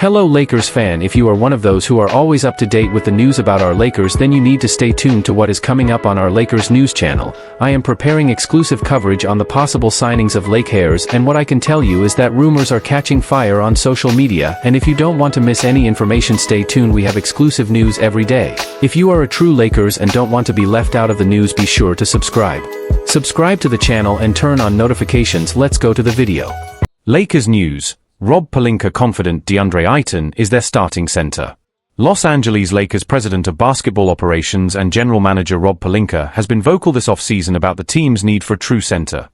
Hello Lakers fan, if you are one of those who are always up to date with the news about our Lakers, then you need to stay tuned to what is coming up on our Lakers news channel. I am preparing exclusive coverage on the possible signings of Lakers, and what I can tell you is that rumors are catching fire on social media, and if you don't want to miss any information, stay tuned. We have exclusive news every day. If you are a true Lakers and don't want to be left out of the news, be sure to subscribe. Subscribe to the channel and turn on notifications. Let's go to the video. Lakers news. Rob Pelinka confident DeAndre Itton is their starting center. Los Angeles Lakers president of basketball operations and general manager Rob Pelinka has been vocal this offseason about the team's need for a true center,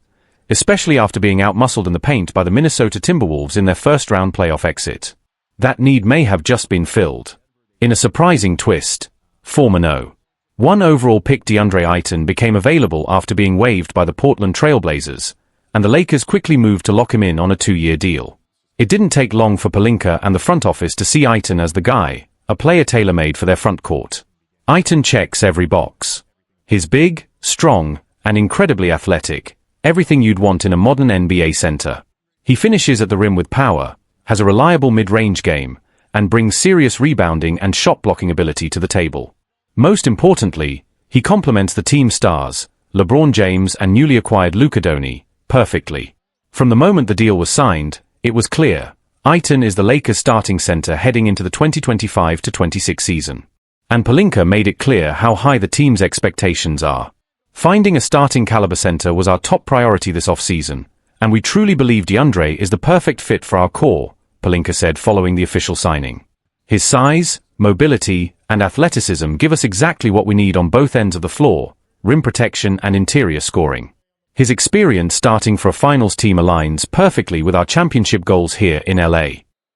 especially after being outmuscled in the paint by the Minnesota Timberwolves in their first-round playoff exit. That need may have just been filled. In a surprising twist, former No. 1 overall pick DeAndre Itton became available after being waived by the Portland Trail Blazers, and the Lakers quickly moved to lock him in on a 2-year deal. It didn't take long for Pelinka and the front office to see Ayton as the guy, a player tailor-made for their front court. Ayton checks every box. He's big, strong, and incredibly athletic, everything you'd want in a modern NBA center. He finishes at the rim with power, has a reliable mid-range game, and brings serious rebounding and shot-blocking ability to the table. Most importantly, he complements the team stars, LeBron James and newly acquired Luka Doncic, perfectly. From the moment the deal was signed, it was clear, Ayton is the Lakers starting center heading into the 2025-26 season. And Pelinka made it clear how high the team's expectations are. Finding a starting caliber center was our top priority this offseason, and we truly believe DeAndre is the perfect fit for our core, Pelinka said following the official signing. His size, mobility, and athleticism give us exactly what we need on both ends of the floor, rim protection and interior scoring. His experience starting for a finals team aligns perfectly with our championship goals here in LA.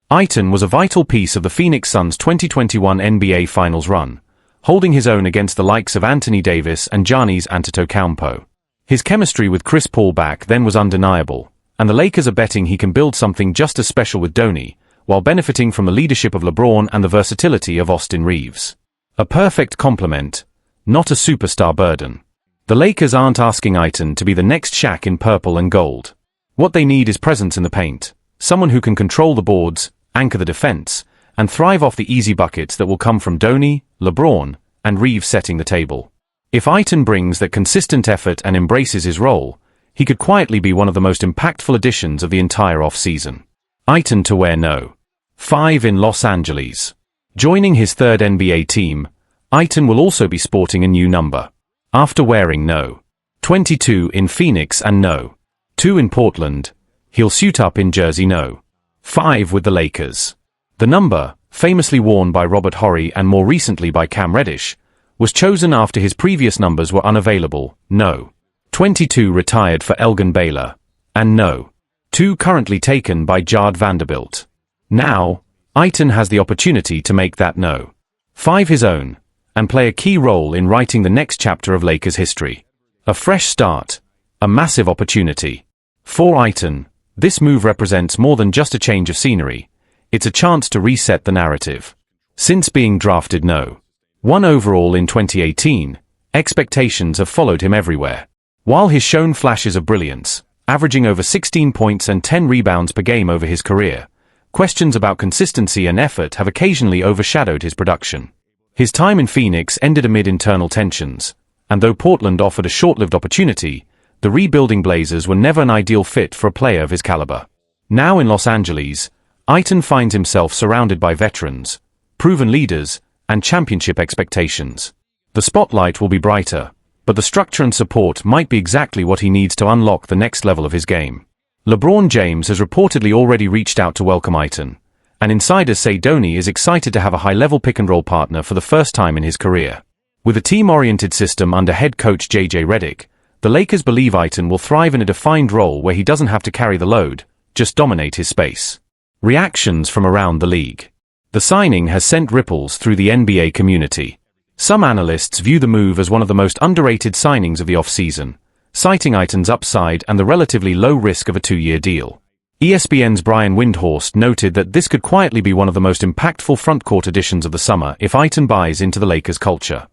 Ayton was a vital piece of the Phoenix Suns' 2021 NBA Finals run, holding his own against the likes of Anthony Davis and Giannis Antetokounmpo. His chemistry with Chris Paul back then was undeniable, and the Lakers are betting he can build something just as special with Doncic, while benefiting from the leadership of LeBron and the versatility of Austin Reeves. A perfect complement, not a superstar burden. The Lakers aren't asking Ayton to be the next Shaq in purple and gold. What they need is presence in the paint, someone who can control the boards, anchor the defense, and thrive off the easy buckets that will come from Doncic, LeBron, and Reeves setting the table. If Ayton brings that consistent effort and embraces his role, he could quietly be one of the most impactful additions of the entire offseason. Ayton to wear No. 5 in Los Angeles. Joining his third NBA team, Ayton will also be sporting a new number. After wearing No. 22 in Phoenix and No. 2 in Portland, he'll suit up in jersey No. 5 with the Lakers. The number, famously worn by Robert Horry and more recently by Cam Reddish, was chosen after his previous numbers were unavailable. No. 22 retired for Elgin Baylor, and No. 2 currently taken by Jard Vanderbilt. Now, Ayton has the opportunity to make that No. 5 his own, and play a key role in writing the next chapter of Lakers history. A fresh start, a massive opportunity. For Ayton, this move represents more than just a change of scenery, it's a chance to reset the narrative. Since being drafted No. 1 overall in 2018, expectations have followed him everywhere. While he's shown flashes of brilliance, averaging over 16 points and 10 rebounds per game over his career, questions about consistency and effort have occasionally overshadowed his production. His time in Phoenix ended amid internal tensions, and though Portland offered a short-lived opportunity, the rebuilding Blazers were never an ideal fit for a player of his caliber. Now in Los Angeles, Ayton finds himself surrounded by veterans, proven leaders, and championship expectations. The spotlight will be brighter, but the structure and support might be exactly what he needs to unlock the next level of his game. LeBron James has reportedly already reached out to welcome Ayton, and insiders say Doncic is excited to have a high-level pick-and-roll partner for the first time in his career. With a team-oriented system under head coach J.J. Redick, the Lakers believe Ayton will thrive in a defined role where he doesn't have to carry the load, just dominate his space. Reactions from around the league. The signing has sent ripples through the NBA community. Some analysts view the move as one of the most underrated signings of the offseason, citing Ayton's upside and the relatively low risk of a 2-year deal. ESPN's Brian Windhorst noted that this could quietly be one of the most impactful front-court additions of the summer if Ayton buys into the Lakers culture.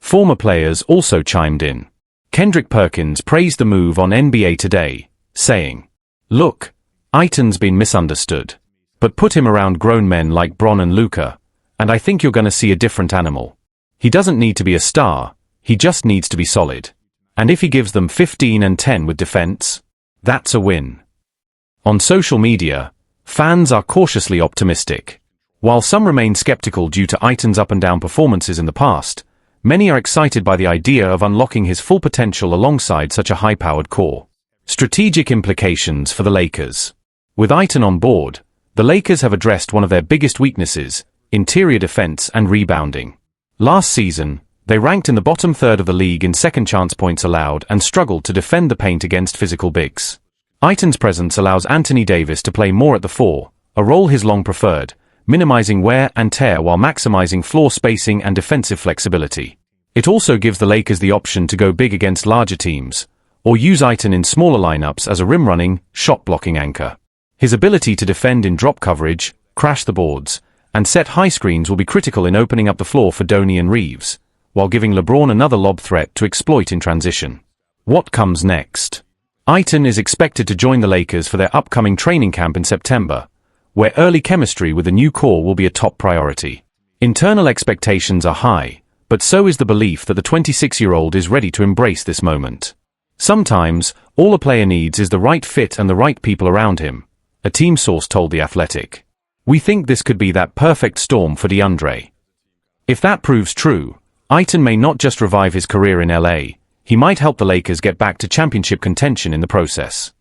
Former players also chimed in. Kendrick Perkins praised the move on NBA Today, saying, "Look, Ayton's been misunderstood. But put him around grown men like Bron and Luka, and I think you're going to see a different animal. He doesn't need to be a star, he just needs to be solid. And if he gives them 15 and 10 with defense, that's a win. On social media, fans are cautiously optimistic. While some remain skeptical due to Ayton's up-and-down performances in the past, many are excited by the idea of unlocking his full potential alongside such a high-powered core. Strategic implications for the Lakers. With Ayton on board, the Lakers have addressed one of their biggest weaknesses, interior defense and rebounding. Last season, they ranked in the bottom third of the league in second-chance points allowed and struggled to defend the paint against physical bigs. Ayton's presence allows Anthony Davis to play more at the 4, a role he's long preferred, minimizing wear and tear while maximizing floor spacing and defensive flexibility. It also gives the Lakers the option to go big against larger teams, or use Ayton in smaller lineups as a rim-running, shot-blocking anchor. His ability to defend in drop coverage, crash the boards, and set high screens will be critical in opening up the floor for Donny and Reeves, while giving LeBron another lob threat to exploit in transition. What comes next? Ayton is expected to join the Lakers for their upcoming training camp in September, where early chemistry with the new core will be a top priority. Internal expectations are high, but so is the belief that the 26-year-old is ready to embrace this moment. Sometimes, all a player needs is the right fit and the right people around him, a team source told The Athletic. We think this could be that perfect storm for DeAndre. If that proves true, Ayton may not just revive his career in LA, he might help the Lakers get back to championship contention in the process.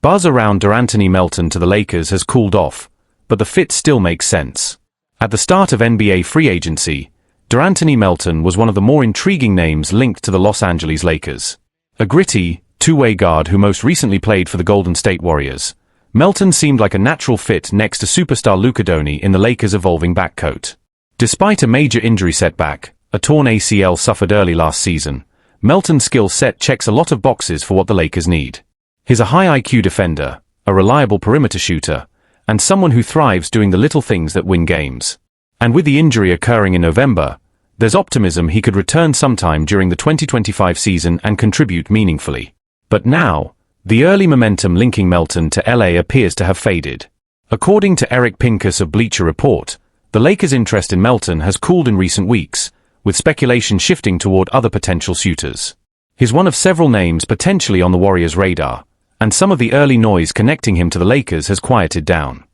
Buzz around DeAnthony Melton to the Lakers has cooled off, but the fit still makes sense. At the start of NBA free agency, DeAnthony Melton was one of the more intriguing names linked to the Los Angeles Lakers. A gritty, two-way guard who most recently played for the Golden State Warriors, Melton seemed like a natural fit next to superstar Luka Donny in the Lakers' evolving backcoat. Despite a major injury setback, a torn ACL suffered early last season, Melton's skill set checks a lot of boxes for what the Lakers need. He's a high IQ defender, a reliable perimeter shooter, and someone who thrives doing the little things that win games. And with the injury occurring in November, there's optimism he could return sometime during the 2025 season and contribute meaningfully. But now, the early momentum linking Melton to LA appears to have faded. According to Eric Pincus of Bleacher Report, the Lakers' interest in Melton has cooled in recent weeks, with speculation shifting toward other potential suitors. He's one of several names potentially on the Warriors' radar, and some of the early noise connecting him to the Lakers has quieted down.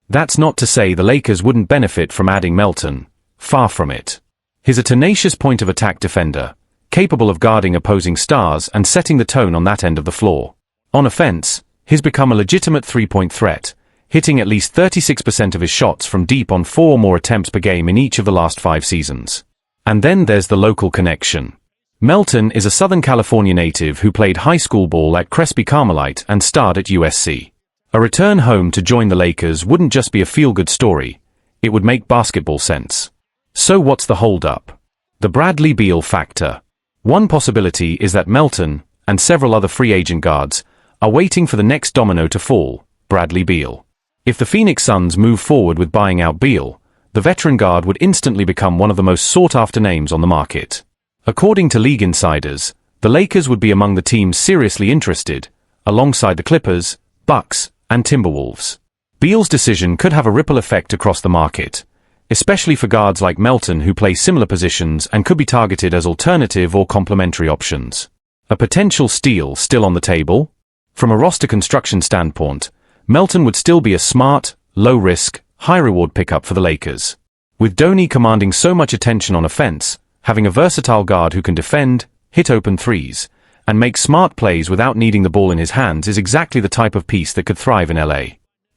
That's not to say the Lakers wouldn't benefit from adding Melton, far from it. He's a tenacious point-of-attack defender, capable of guarding opposing stars and setting the tone on that end of the floor. On offense, he's become a legitimate three-point threat, hitting at least 36% of his shots from deep on 4 or more attempts per game in each of the last 5 seasons. And then there's the local connection. Melton is a Southern California native who played high school ball at Crespi Carmelite and starred at USC. A return home to join the Lakers wouldn't just be a feel-good story, it would make basketball sense. So what's the hold-up? The Bradley Beal factor. One possibility is that Melton, and several other free agent guards, are waiting for the next domino to fall, Bradley Beal. If the Phoenix Suns move forward with buying out Beal, the veteran guard would instantly become one of the most sought-after names on the market. According to league insiders, the Lakers would be among the teams seriously interested, alongside the Clippers, Bucks, and Timberwolves. Beal's decision could have a ripple effect across the market, especially for guards like Melton who play similar positions and could be targeted as alternative or complementary options. A potential steal still on the table? From a roster construction standpoint, Melton would still be a smart, low-risk, high-reward pickup for the Lakers. With Donny commanding so much attention on offense, having a versatile guard who can defend, hit open threes, and make smart plays without needing the ball in his hands is exactly the type of piece that could thrive in LA.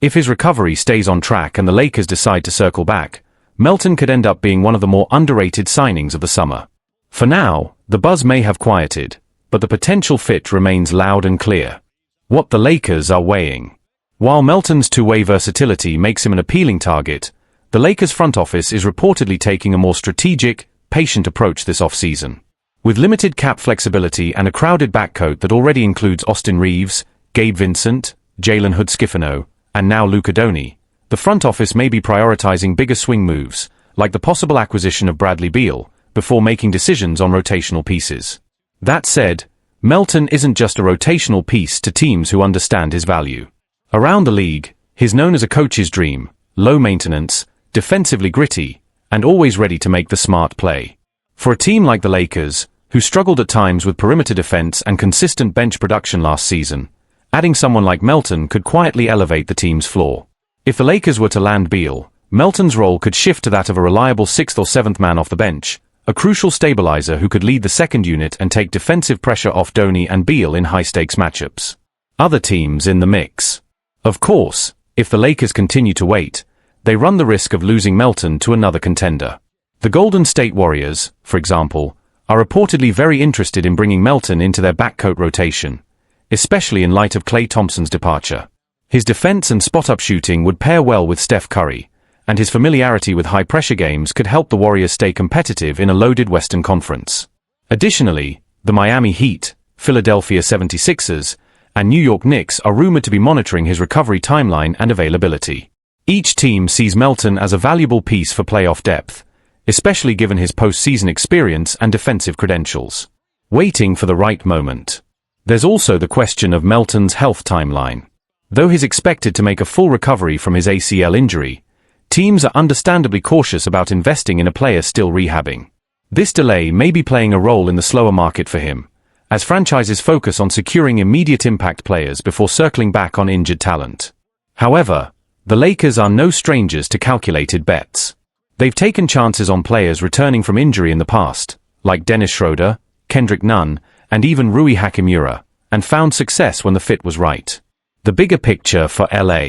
If his recovery stays on track and the Lakers decide to circle back, Melton could end up being one of the more underrated signings of the summer. For now, the buzz may have quieted, but the potential fit remains loud and clear. What the Lakers are weighing. While Melton's two-way versatility makes him an appealing target, the Lakers front office is reportedly taking a more strategic, patient approach this offseason. With limited cap flexibility and a crowded backcoat that already includes Austin Reeves, Gabe Vincent, Jalen Hood-Schifino, and now Luka Donny, the front office may be prioritizing bigger swing moves, like the possible acquisition of Bradley Beal, before making decisions on rotational pieces. That said, Melton isn't just a rotational piece to teams who understand his value. Around the league, he's known as a coach's dream, low maintenance, defensively gritty, and always ready to make the smart play. For a team like the Lakers, who struggled at times with perimeter defense and consistent bench production last season, adding someone like Melton could quietly elevate the team's floor. If the Lakers were to land Beal, Melton's role could shift to that of a reliable 6th or 7th man off the bench, a crucial stabilizer who could lead the second unit and take defensive pressure off Donny and Beal in high-stakes matchups. Other teams in the mix. Of course, if the Lakers continue to wait, they run the risk of losing Melton to another contender. The Golden State Warriors, for example, are reportedly very interested in bringing Melton into their backcourt rotation, especially in light of Klay Thompson's departure. His defense and spot-up shooting would pair well with Steph Curry, and his familiarity with high-pressure games could help the Warriors stay competitive in a loaded Western Conference. Additionally, the Miami Heat, Philadelphia 76ers, and New York Knicks are rumored to be monitoring his recovery timeline and availability. Each team sees Melton as a valuable piece for playoff depth, especially given his postseason experience and defensive credentials. Waiting for the right moment. There's also the question of Melton's health timeline. Though he's expected to make a full recovery from his ACL injury, teams are understandably cautious about investing in a player still rehabbing. This delay may be playing a role in the slower market for him, as franchises focus on securing immediate impact players before circling back on injured talent. However, the Lakers are no strangers to calculated bets. They've taken chances on players returning from injury in the past, like Dennis Schroeder, Kendrick Nunn, and even Rui Hachimura, and found success when the fit was right. The bigger picture for LA.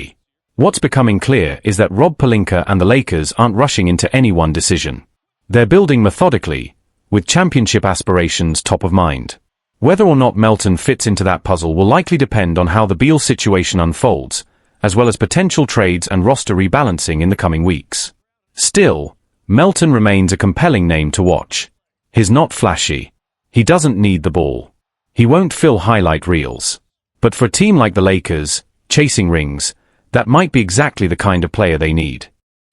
What's becoming clear is that Rob Pelinka and the Lakers aren't rushing into any one decision. They're building methodically, with championship aspirations top of mind. Whether or not Melton fits into that puzzle will likely depend on how the Beal situation unfolds, as well as potential trades and roster rebalancing in the coming weeks. Still, Melton remains a compelling name to watch. He's not flashy. He doesn't need the ball. He won't fill highlight reels. But for a team like the Lakers, chasing rings, that might be exactly the kind of player they need.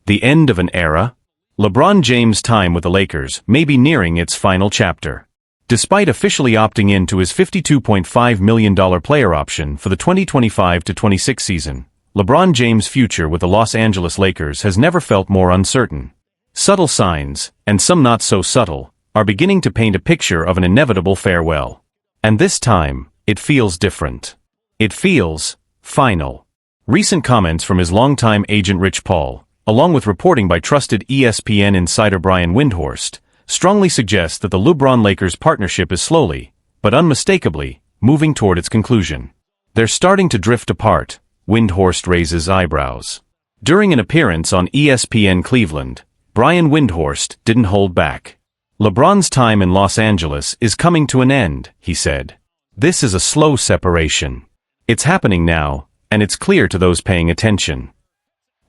The end of an era? LeBron James' time with the Lakers may be nearing its final chapter. Despite officially opting into his $52.5 million player option for the 2025-26 season, LeBron James' future with the Los Angeles Lakers has never felt more uncertain. Subtle signs, and some not so subtle, are beginning to paint a picture of an inevitable farewell. And this time, it feels different. It feels final. Recent comments from his longtime agent Rich Paul, along with reporting by trusted ESPN insider Brian Windhorst, strongly suggest that the LeBron-Lakers partnership is slowly, but unmistakably, moving toward its conclusion. They're starting to drift apart, Windhorst raises eyebrows. During an appearance on ESPN Cleveland, Brian Windhorst didn't hold back. LeBron's time in Los Angeles is coming to an end, he said. This is a slow separation. It's happening now, and it's clear to those paying attention.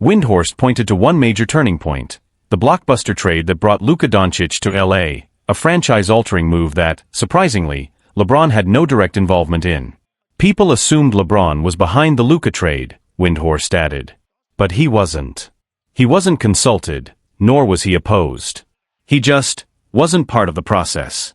Windhorst pointed to one major turning point, the blockbuster trade that brought Luka Doncic to LA, a franchise-altering move that, surprisingly, LeBron had no direct involvement in. People assumed LeBron was behind the Luka trade, Windhorst added. But he wasn't. He wasn't consulted, nor was he opposed. He just wasn't part of the process.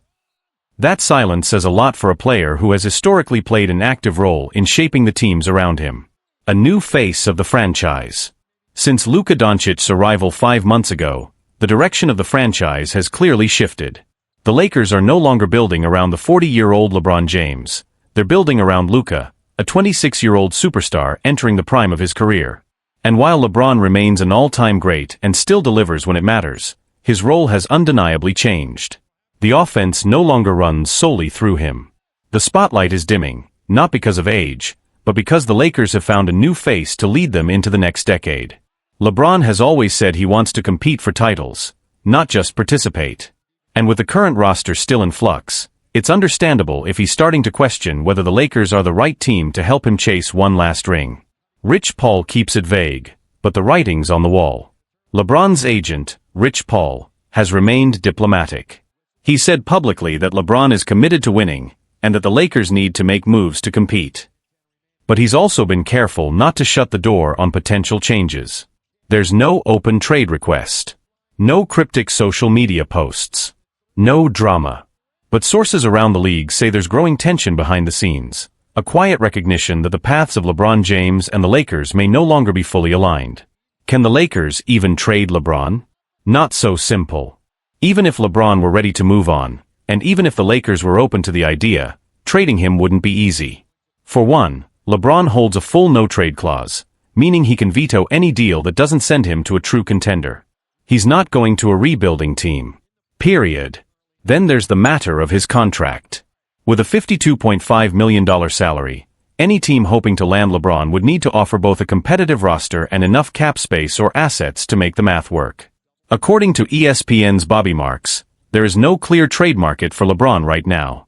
That silence says a lot for a player who has historically played an active role in shaping the teams around him. A new face of the franchise. Since Luka Doncic's arrival 5 months ago, the direction of the franchise has clearly shifted. The Lakers are no longer building around the 40-year-old LeBron James. They're building around Luka, a 26-year-old superstar entering the prime of his career. And while LeBron remains an all-time great and still delivers when it matters, his role has undeniably changed. The offense no longer runs solely through him. The spotlight is dimming, not because of age, but because the Lakers have found a new face to lead them into the next decade. LeBron has always said he wants to compete for titles, not just participate. And with the current roster still in flux, it's understandable if he's starting to question whether the Lakers are the right team to help him chase one last ring. Rich Paul keeps it vague, but the writing's on the wall. LeBron's agent, Rich Paul, has remained diplomatic. He said publicly that LeBron is committed to winning, and that the Lakers need to make moves to compete. But he's also been careful not to shut the door on potential changes. There's no open trade request. No cryptic social media posts. No drama. But sources around the league say there's growing tension behind the scenes, a quiet recognition that the paths of LeBron James and the Lakers may no longer be fully aligned. Can the Lakers even trade LeBron? Not so simple. Even if LeBron were ready to move on, and even if the Lakers were open to the idea, trading him wouldn't be easy. For one, LeBron holds a full no-trade clause, meaning he can veto any deal that doesn't send him to a true contender. He's not going to a rebuilding team. Period. Then there's the matter of his contract. With a $52.5 million salary, any team hoping to land LeBron would need to offer both a competitive roster and enough cap space or assets to make the math work. According to ESPN's Bobby Marks, there is no clear trade market for LeBron right now.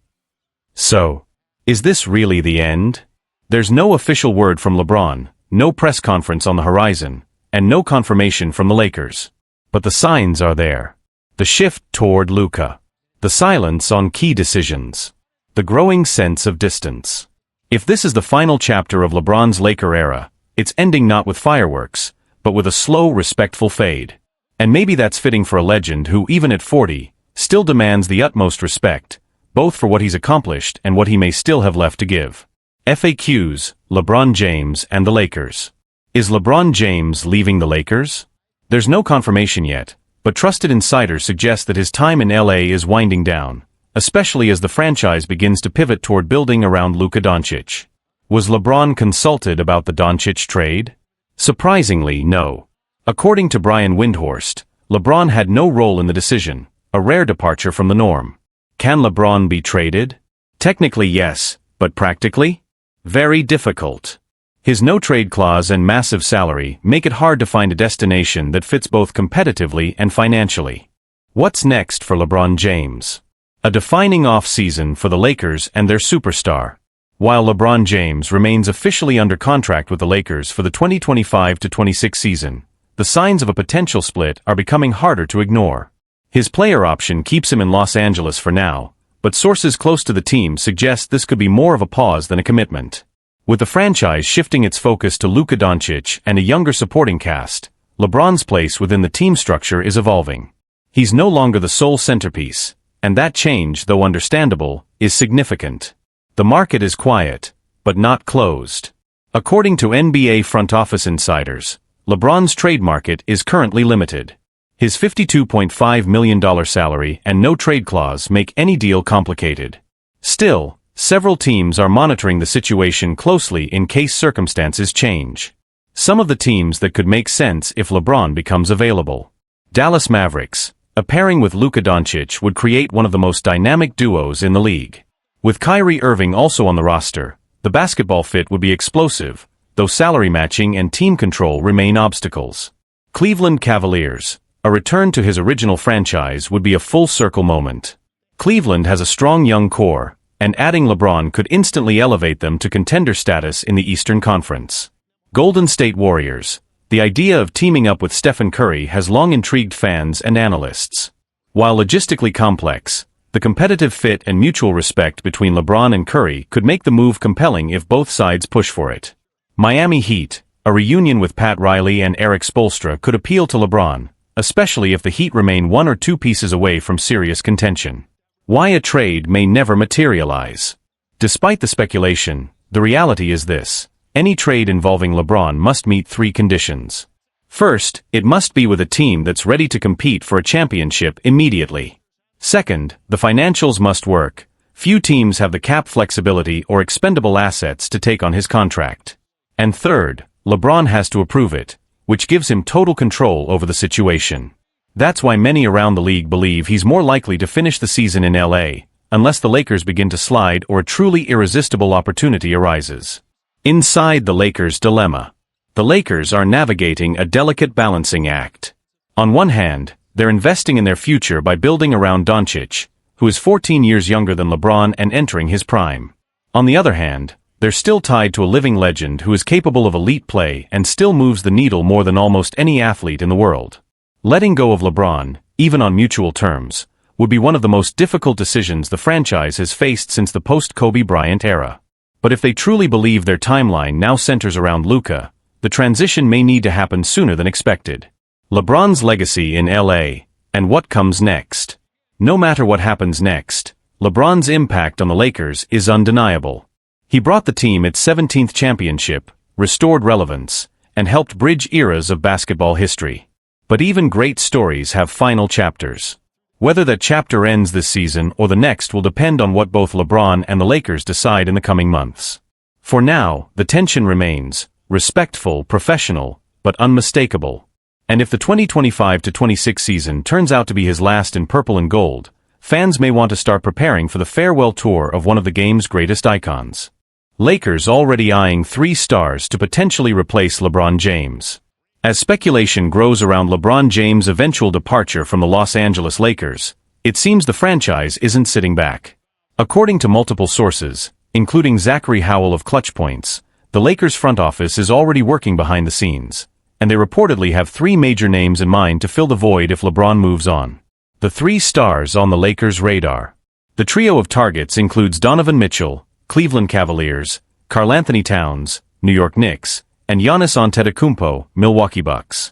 So, is this really the end? There's no official word from LeBron, no press conference on the horizon, and no confirmation from the Lakers. But the signs are there. The shift toward Luka. The silence on key decisions. The growing sense of distance. If this is the final chapter of LeBron's Laker era, it's ending not with fireworks, but with a slow, respectful fade. And maybe that's fitting for a legend who, even at 40, still demands the utmost respect, both for what he's accomplished and what he may still have left to give. FAQs, LeBron James and the Lakers. Is LeBron James leaving the Lakers? There's no confirmation yet, but trusted insiders suggest that his time in LA is winding down, especially as the franchise begins to pivot toward building around Luka Doncic. Was LeBron consulted about the Doncic trade? Surprisingly, no. According to Brian Windhorst, LeBron had no role in the decision, a rare departure from the norm. Can LeBron be traded? Technically yes, but practically? Very difficult. His no-trade clause and massive salary make it hard to find a destination that fits both competitively and financially. What's next for LeBron James? A defining off-season for the Lakers and their superstar. While LeBron James remains officially under contract with the Lakers for the 2025-26 season, the signs of a potential split are becoming harder to ignore. His player option keeps him in Los Angeles for now, but sources close to the team suggest this could be more of a pause than a commitment. With the franchise shifting its focus to Luka Doncic and a younger supporting cast, LeBron's place within the team structure is evolving. He's no longer the sole centerpiece, and that change, though understandable, is significant. The market is quiet, but not closed. According to NBA front office insiders, LeBron's trade market is currently limited. His $52.5 million salary and no trade clause make any deal complicated. Still, several teams are monitoring the situation closely in case circumstances change. Some of the teams that could make sense if LeBron becomes available. Dallas Mavericks. A pairing with Luka Doncic would create one of the most dynamic duos in the league. With Kyrie Irving also on the roster, the basketball fit would be explosive, though salary matching and team control remain obstacles. Cleveland Cavaliers. A return to his original franchise would be a full-circle moment. Cleveland has a strong young core, and adding LeBron could instantly elevate them to contender status in the Eastern Conference. Golden State Warriors. The idea of teaming up with Stephen Curry has long intrigued fans and analysts. While logistically complex, the competitive fit and mutual respect between LeBron and Curry could make the move compelling if both sides push for it. Miami Heat. A reunion with Pat Riley and Eric Spoelstra could appeal to LeBron, especially if the Heat remain one or two pieces away from serious contention. Why a trade may never materialize. Despite the speculation, the reality is this: any trade involving LeBron must meet three conditions. First, it must be with a team that's ready to compete for a championship immediately. Second, the financials must work. Few teams have the cap flexibility or expendable assets to take on his contract. And third, LeBron has to approve it, which gives him total control over the situation. That's why many around the league believe he's more likely to finish the season in LA, unless the Lakers begin to slide or a truly irresistible opportunity arises. Inside the Lakers' dilemma. The Lakers are navigating a delicate balancing act. On one hand, they're investing in their future by building around Doncic, who is 14 years younger than LeBron and entering his prime. On the other hand, they're still tied to a living legend who is capable of elite play and still moves the needle more than almost any athlete in the world. Letting go of LeBron, even on mutual terms, would be one of the most difficult decisions the franchise has faced since the post-Kobe Bryant era. But if they truly believe their timeline now centers around Luka, the transition may need to happen sooner than expected. LeBron's legacy in LA, and what comes next. No matter what happens next, LeBron's impact on the Lakers is undeniable. He brought the team its 17th championship, restored relevance, and helped bridge eras of basketball history. But even great stories have final chapters. Whether that chapter ends this season or the next will depend on what both LeBron and the Lakers decide in the coming months. For now, the tension remains, respectful, professional, but unmistakable. And if the 2025-26 season turns out to be his last in purple and gold, fans may want to start preparing for the farewell tour of one of the game's greatest icons. Lakers already eyeing 3 stars to potentially replace LeBron James. As speculation grows around LeBron James' eventual departure from the Los Angeles Lakers, it seems the franchise isn't sitting back. According to multiple sources, including Zachary Howell of Clutch Points, the Lakers front office is already working behind the scenes, and they reportedly have 3 major names in mind to fill the void if LeBron moves on. The 3 stars on the Lakers' radar. The trio of targets includes Donovan Mitchell, Cleveland Cavaliers, Karl-Anthony Towns, New York Knicks, and Giannis Antetokounmpo, Milwaukee Bucks.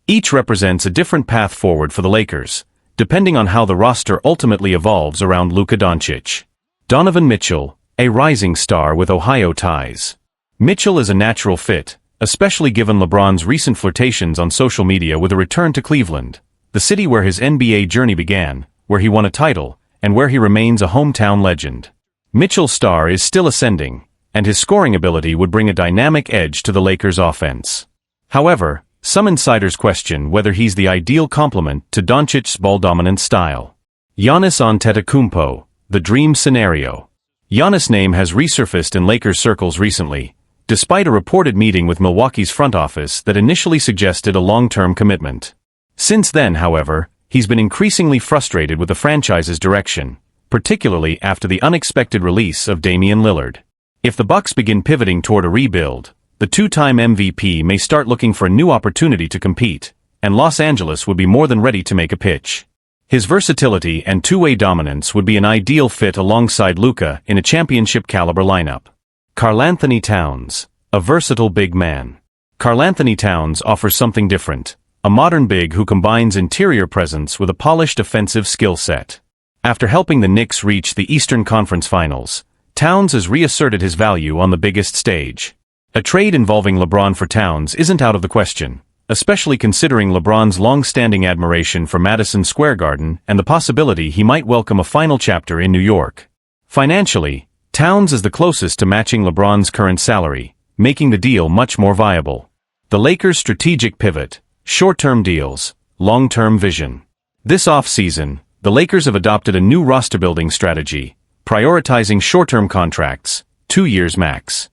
Each represents a different path forward for the Lakers, depending on how the roster ultimately evolves around Luka Doncic. Donovan Mitchell, a rising star with Ohio ties. Mitchell is a natural fit, especially given LeBron's recent flirtations on social media with a return to Cleveland, the city where his NBA journey began, where he won a title, and where he remains a hometown legend. Mitchell's star is still ascending, and his scoring ability would bring a dynamic edge to the Lakers' offense. However, some insiders question whether he's the ideal complement to Doncic's ball-dominant style. Giannis Antetokounmpo, the dream scenario. Giannis' name has resurfaced in Lakers circles recently, despite a reported meeting with Milwaukee's front office that initially suggested a long-term commitment. Since then, however, he's been increasingly frustrated with the franchise's direction, particularly after the unexpected release of Damian Lillard. If the Bucks begin pivoting toward a rebuild, the 2-time MVP may start looking for a new opportunity to compete, and Los Angeles would be more than ready to make a pitch. His versatility and two-way dominance would be an ideal fit alongside Luka in a championship-caliber lineup. Karl-Anthony Towns, a versatile big man. Karl-Anthony Towns offers something different, a modern big who combines interior presence with a polished offensive skill set. After helping the Knicks reach the Eastern Conference Finals, Towns has reasserted his value on the biggest stage. A trade involving LeBron for Towns isn't out of the question, especially considering LeBron's long-standing admiration for Madison Square Garden and the possibility he might welcome a final chapter in New York. Financially, Towns is the closest to matching LeBron's current salary, making the deal much more viable. The Lakers' strategic pivot, short-term deals, long-term vision. This offseason, the Lakers have adopted a new roster-building strategy, prioritizing short-term contracts, 2 years max.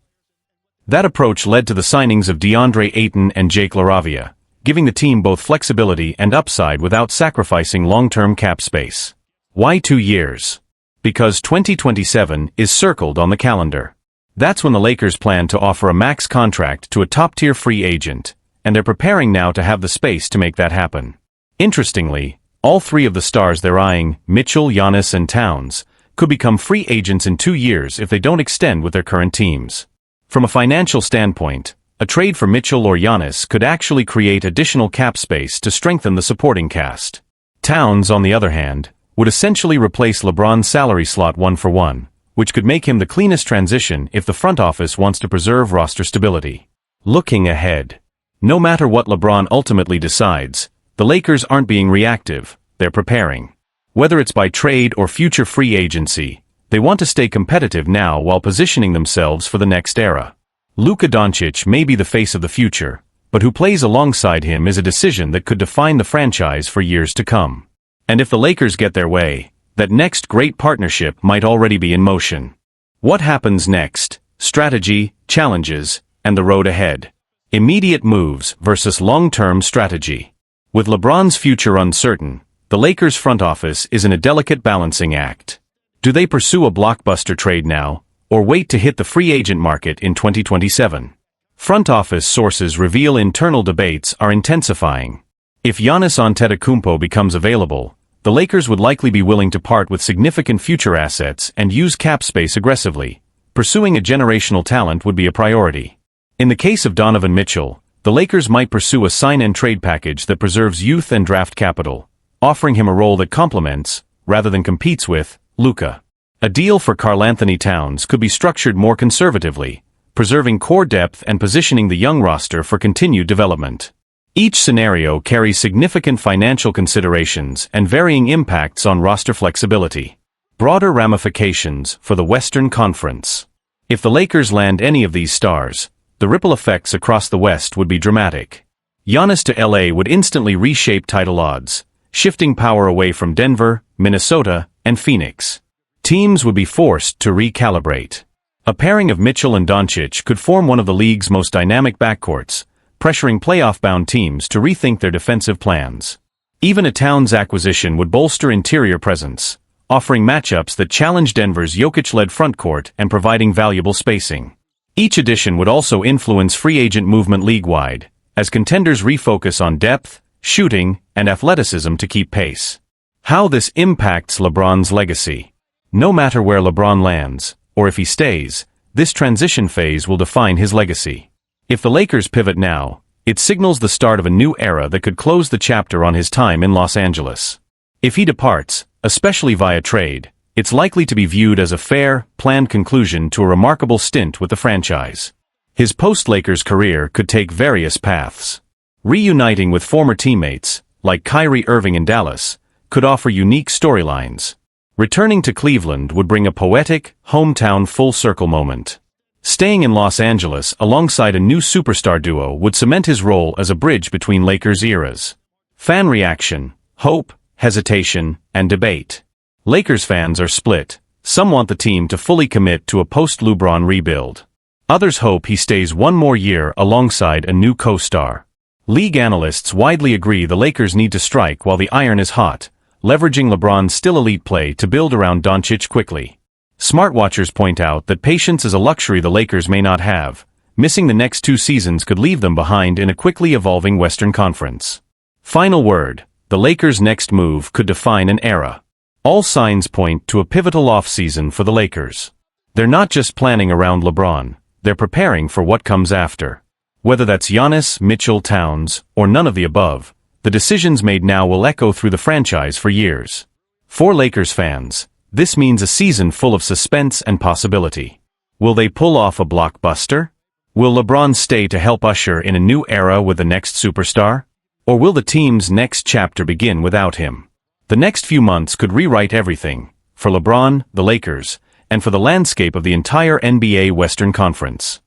That approach led to the signings of DeAndre Itton and Jake LaRavia, giving the team both flexibility and upside without sacrificing long-term cap space. Why 2 years? Because 2027 is circled on the calendar. That's when the Lakers plan to offer a max contract to a top-tier free agent, and they're preparing now to have the space to make that happen. Interestingly, all 3 of the stars they're eyeing, Mitchell, Giannis, and Towns, could become free agents in 2 years if they don't extend with their current teams. From a financial standpoint, a trade for Mitchell or Giannis could actually create additional cap space to strengthen the supporting cast. Towns, on the other hand, would essentially replace LeBron's salary slot 1-for-1, which could make him the cleanest transition if the front office wants to preserve roster stability. Looking ahead. No matter what LeBron ultimately decides, the Lakers aren't being reactive, they're preparing. Whether it's by trade or future free agency, they want to stay competitive now while positioning themselves for the next era. Luka Doncic may be the face of the future, but who plays alongside him is a decision that could define the franchise for years to come. And if the Lakers get their way, that next great partnership might already be in motion. What happens next? Strategy, challenges, and the road ahead. Immediate moves versus long-term strategy. With LeBron's future uncertain, the Lakers' front office is in a delicate balancing act. Do they pursue a blockbuster trade now, or wait to hit the free agent market in 2027? Front office sources reveal internal debates are intensifying. If Giannis Antetokounmpo becomes available, the Lakers would likely be willing to part with significant future assets and use cap space aggressively. Pursuing a generational talent would be a priority. In the case of Donovan Mitchell, the Lakers might pursue a sign-and-trade package that preserves youth and draft capital, offering him a role that complements, rather than competes with, Luka. A deal for Karl-Anthony Towns could be structured more conservatively, preserving core depth and positioning the young roster for continued development. Each scenario carries significant financial considerations and varying impacts on roster flexibility. Broader ramifications for the Western Conference. If the Lakers land any of these stars, the ripple effects across the West would be dramatic. Giannis to LA would instantly reshape title odds, shifting power away from Denver, Minnesota, and Phoenix. Teams would be forced to recalibrate. A pairing of Mitchell and Doncic could form one of the league's most dynamic backcourts, pressuring playoff-bound teams to rethink their defensive plans. Even a Towns acquisition would bolster interior presence, offering matchups that challenge Denver's Jokic-led frontcourt and providing valuable spacing. Each addition would also influence free agent movement league-wide, as contenders refocus on depth, shooting, and athleticism to keep pace. How this impacts LeBron's legacy. No matter where LeBron lands, or if he stays, this transition phase will define his legacy. If the Lakers pivot now, it signals the start of a new era that could close the chapter on his time in Los Angeles. If he departs, especially via trade, it's likely to be viewed as a fair, planned conclusion to a remarkable stint with the franchise. His post-Lakers career could take various paths. Reuniting with former teammates, like Kyrie Irving in Dallas, could offer unique storylines. Returning to Cleveland would bring a poetic, hometown full-circle moment. Staying in Los Angeles alongside a new superstar duo would cement his role as a bridge between Lakers eras. Fan reaction, hope, hesitation, and debate. Lakers fans are split. Some want the team to fully commit to a post-LeBron rebuild. Others hope he stays one more year alongside a new co-star. League analysts widely agree the Lakers need to strike while the iron is hot, leveraging LeBron's still elite play to build around Doncic quickly. Smart watchers point out that patience is a luxury the Lakers may not have. Missing the next 2 seasons could leave them behind in a quickly evolving Western Conference. Final word, the Lakers' next move could define an era. All signs point to a pivotal offseason for the Lakers. They're not just planning around LeBron, they're preparing for what comes after. Whether that's Giannis, Mitchell, Towns, or none of the above, the decisions made now will echo through the franchise for years. For Lakers fans, this means a season full of suspense and possibility. Will they pull off a blockbuster? Will LeBron stay to help usher in a new era with the next superstar? Or will the team's next chapter begin without him? The next few months could rewrite everything, for LeBron, the Lakers, and for the landscape of the entire NBA Western Conference.